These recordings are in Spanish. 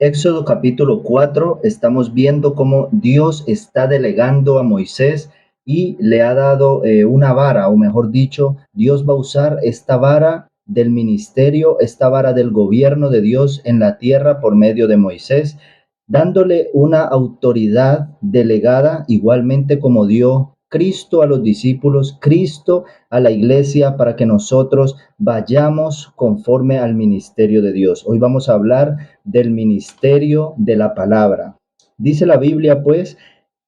Éxodo capítulo 4, estamos viendo cómo Dios está delegando a Moisés y le ha dado una vara, o mejor dicho, Dios va a usar esta vara del ministerio, esta vara del gobierno de Dios en la tierra por medio de Moisés, dándole una autoridad delegada igualmente como dio Cristo a los discípulos, Cristo a la iglesia para que nosotros vayamos conforme al ministerio de Dios. Hoy vamos a hablar del ministerio de la palabra. Dice la Biblia, pues,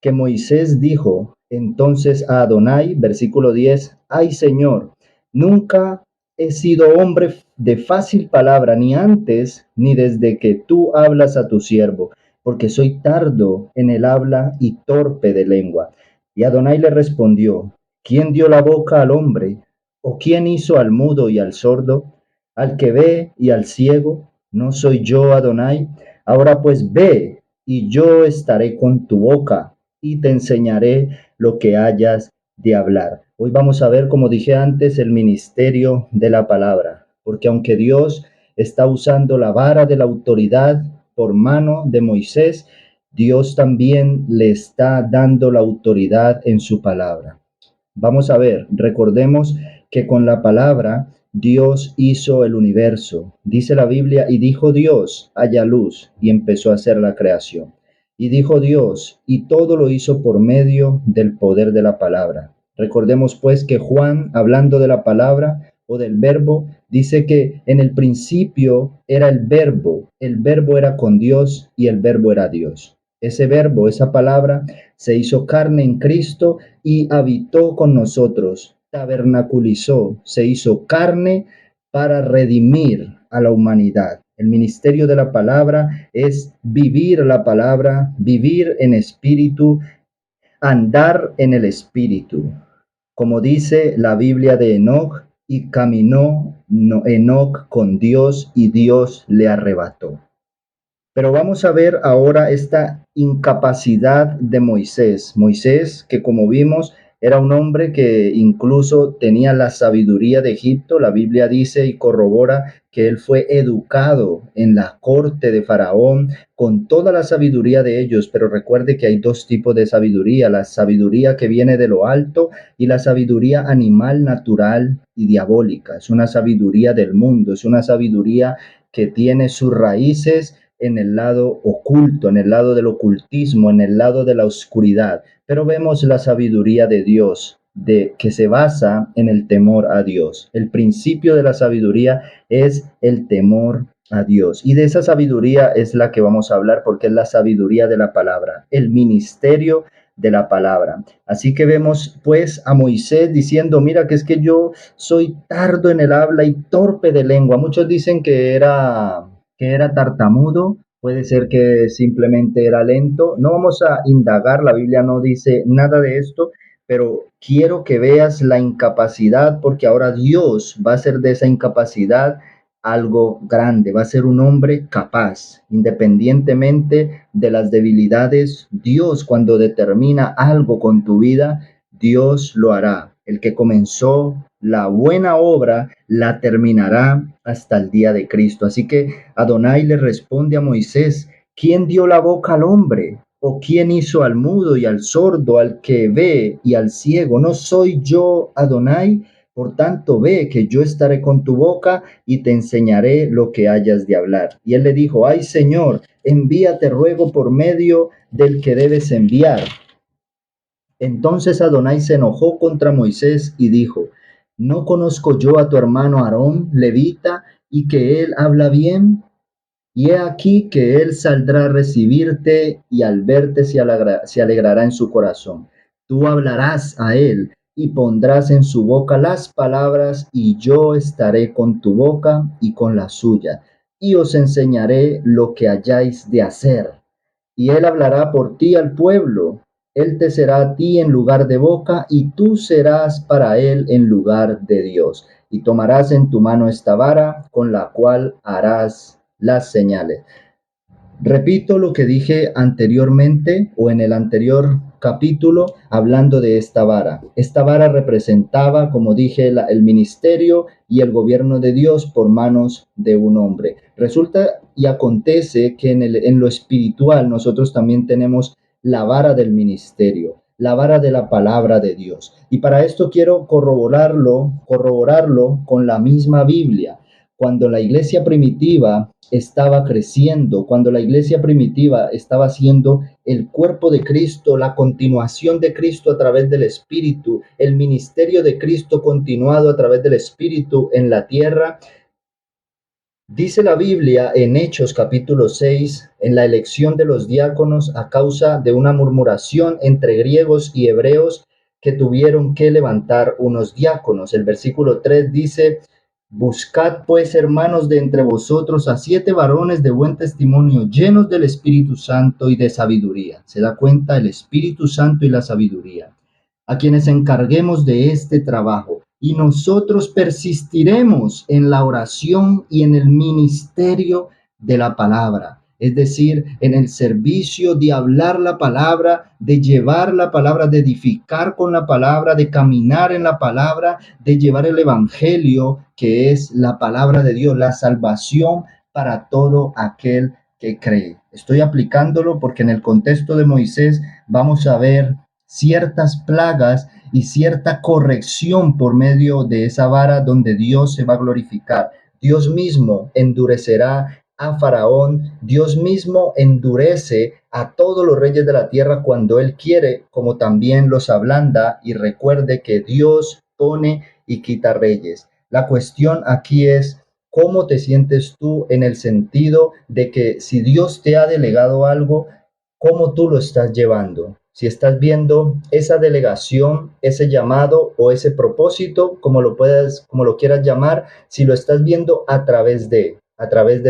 que Moisés dijo entonces a Adonai, versículo 10, ay Señor, nunca he sido hombre de fácil palabra, ni antes, ni desde que tú hablas a tu siervo, porque soy tardo en el habla y torpe de lengua. Y Adonai le respondió, ¿quién dio la boca al hombre? ¿O quién hizo al mudo y al sordo? Al que ve y al ciego, ¿no soy yo Adonai? Ahora pues ve, y yo estaré con tu boca, y te enseñaré lo que hayas de hablar. Hoy vamos a ver, como dije antes, el ministerio de la palabra, porque aunque Dios está usando la vara de la autoridad por mano de Moisés, Dios también le está dando la autoridad en su palabra. Vamos a ver, recordemos que con la palabra Dios hizo el universo. Dice la Biblia, y dijo Dios, haya luz, y empezó a hacer la creación. Y dijo Dios, y todo lo hizo por medio del poder de la palabra. Recordemos pues que Juan, hablando de la palabra o del verbo, dice que en el principio era el verbo era con Dios y el verbo era Dios. Ese verbo, esa palabra, se hizo carne en Cristo y habitó con nosotros, tabernaculizó, se hizo carne para redimir a la humanidad. El ministerio de la palabra es vivir la palabra, vivir en espíritu, andar en el espíritu. Como dice la Biblia de Enoc, y caminó Enoc con Dios y Dios le arrebató. Pero vamos a ver ahora esta incapacidad de Moisés. Moisés, que como vimos, era un hombre que incluso tenía la sabiduría de Egipto. La Biblia dice y corrobora que él fue educado en la corte de Faraón con toda la sabiduría de ellos. Pero recuerde que hay dos tipos de sabiduría: la sabiduría que viene de lo alto y la sabiduría animal, natural y diabólica. Es una sabiduría del mundo, es una sabiduría que tiene sus raíces en el lado oculto, en el lado del ocultismo, en el lado de la oscuridad. Pero vemos la sabiduría de Dios, que se basa en el temor a Dios. El principio de la sabiduría es el temor a Dios. Y de esa sabiduría es la que vamos a hablar, porque es la sabiduría de la palabra, el ministerio de la palabra. Así que vemos pues a Moisés diciendo, mira que es que yo soy tardo en el habla y torpe de lengua. Muchos dicen que era tartamudo, puede ser que simplemente era lento. No vamos a indagar, la Biblia no dice nada de esto, pero quiero que veas la incapacidad, porque ahora Dios va a hacer de esa incapacidad algo grande, va a ser un hombre capaz, independientemente de las debilidades. Dios, cuando determina algo con tu vida, Dios lo hará. El que comenzó la buena obra la terminará hasta el día de Cristo. Así que Adonai le responde a Moisés, ¿quién dio la boca al hombre? ¿O quién hizo al mudo y al sordo, al que ve y al ciego? ¿No soy yo Adonai? Por tanto, ve que yo estaré con tu boca y te enseñaré lo que hayas de hablar. Y él le dijo, ay Señor, envíate ruego por medio del que debes enviar. Entonces Adonai se enojó contra Moisés y dijo, ¿no conozco yo a tu hermano Aarón, levita, y que él habla bien? Y he aquí que él saldrá a recibirte y al verte se alegrará en su corazón. Tú hablarás a él y pondrás en su boca las palabras y yo estaré con tu boca y con la suya y os enseñaré lo que hayáis de hacer. Y él hablará por ti al pueblo. Él te será a ti en lugar de boca, y tú serás para él en lugar de Dios. Y tomarás en tu mano esta vara, con la cual harás las señales. Repito lo que dije anteriormente o en el anterior capítulo hablando de esta vara. Esta vara representaba, como dije, el ministerio y el gobierno de Dios por manos de un hombre. Resulta y acontece que en lo espiritual nosotros también tenemos la vara del ministerio, la vara de la palabra de Dios. Y para esto quiero corroborarlo con la misma Biblia. Cuando la iglesia primitiva estaba creciendo, cuando la iglesia primitiva estaba siendo el cuerpo de Cristo, la continuación de Cristo a través del Espíritu, el ministerio de Cristo continuado a través del Espíritu en la tierra. Dice la Biblia en Hechos capítulo 6, en la elección de los diáconos a causa de una murmuración entre griegos y hebreos que tuvieron que levantar unos diáconos. El versículo 3 dice: Buscad pues, hermanos, de entre vosotros a 7 varones de buen testimonio, llenos del Espíritu Santo y de sabiduría. ¿Se da cuenta? El Espíritu Santo y la sabiduría, a quienes encarguemos de este trabajo, y nosotros persistiremos en la oración y en el ministerio de la palabra, es decir, en el servicio de hablar la palabra, de llevar la palabra, de edificar con la palabra, de caminar en la palabra, de llevar el evangelio, que es la palabra de Dios, la salvación para todo aquel que cree. Estoy aplicándolo porque en el contexto de Moisés vamos a ver ciertas plagas y cierta corrección por medio de esa vara donde Dios se va a glorificar. Dios mismo endurecerá a Faraón, Dios mismo endurece a todos los reyes de la tierra cuando Él quiere, como también los ablanda, y recuerde que Dios pone y quita reyes. La cuestión aquí es: ¿cómo te sientes tú en el sentido de que si Dios te ha delegado algo, cómo tú lo estás llevando? Si estás viendo esa delegación, ese llamado o ese propósito, como lo quieras llamar, si lo estás viendo a través de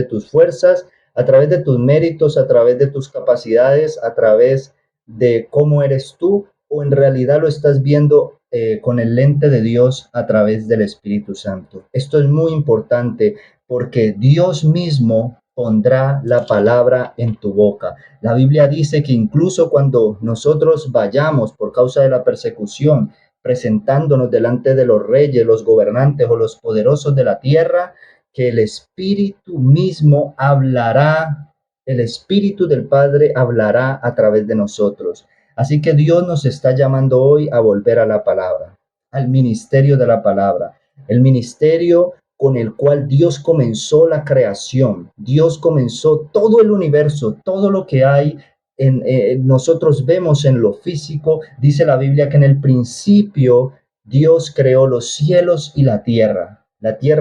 tus fuerzas, a través de tus méritos, a través de tus capacidades, a través de cómo eres tú, o en realidad lo estás viendo con el lente de Dios a través del Espíritu Santo. Esto es muy importante porque Dios mismo pondrá la palabra en tu boca. La Biblia dice que incluso cuando nosotros vayamos por causa de la persecución, presentándonos delante de los reyes, los gobernantes o los poderosos de la tierra, que el Espíritu mismo hablará, el Espíritu del Padre hablará a través de nosotros. Así que Dios nos está llamando hoy a volver a la palabra, al ministerio de la palabra, el ministerio con el cual Dios comenzó la creación. Dios comenzó todo el universo, todo lo que hay nosotros vemos en lo físico. Dice la Biblia que en el principio Dios creó los cielos y la tierra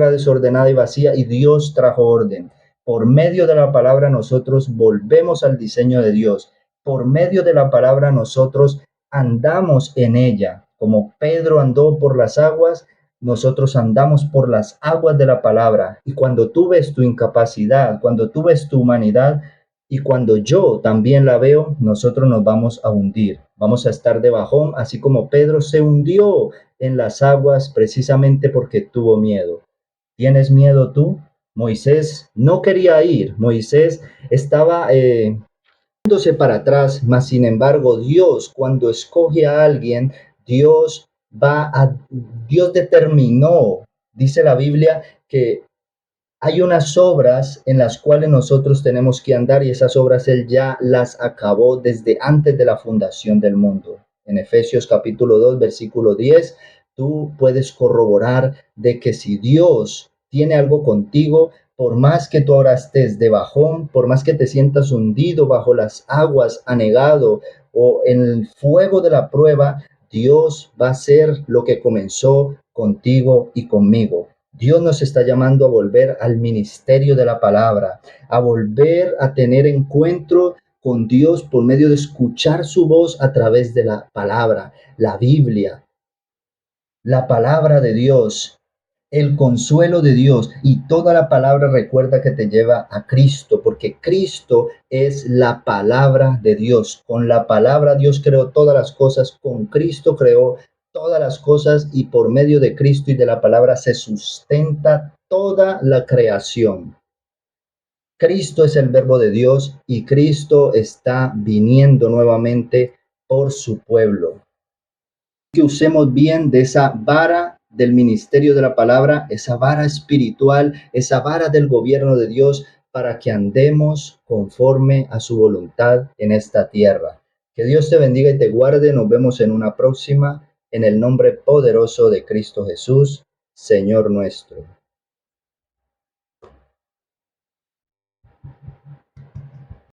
desordenada y vacía, y Dios trajo orden. Por medio de la palabra nosotros volvemos al diseño de Dios. Por medio de la palabra nosotros andamos en ella. Como Pedro andó por las aguas, nosotros andamos por las aguas de la palabra. Y cuando tú ves tu incapacidad, cuando tú ves tu humanidad, y cuando yo también la veo, nosotros nos vamos a hundir. Vamos a estar de bajón, así como Pedro se hundió en las aguas precisamente porque tuvo miedo. ¿Tienes miedo tú? Moisés no quería ir. Moisés estaba yéndose para atrás, mas sin embargo Dios, cuando escoge a alguien, Dios Dios determinó, dice la Biblia, que hay unas obras en las cuales nosotros tenemos que andar, y esas obras Él ya las acabó desde antes de la fundación del mundo. En Efesios capítulo 2, versículo 10, tú puedes corroborar de que si Dios tiene algo contigo, por más que tú ahora estés de bajón, por más que te sientas hundido bajo las aguas, anegado o en el fuego de la prueba, Dios va a hacer lo que comenzó contigo y conmigo. Dios nos está llamando a volver al ministerio de la palabra, a volver a tener encuentro con Dios por medio de escuchar su voz a través de la palabra, la Biblia, la palabra de Dios, el consuelo de Dios. Y toda la palabra, recuerda que te lleva a Cristo, porque Cristo es la palabra de Dios. Con la palabra Dios creó todas las cosas, con Cristo creó todas las cosas, y por medio de Cristo y de la palabra se sustenta toda la creación. Cristo es el verbo de Dios y Cristo está viniendo nuevamente por su pueblo. Que usemos bien de esa vara del ministerio de la palabra, esa vara espiritual, esa vara del gobierno de Dios, para que andemos conforme a su voluntad en esta tierra. Que Dios te bendiga y te guarde. Nos vemos en una próxima, en el nombre poderoso de Cristo Jesús, Señor nuestro.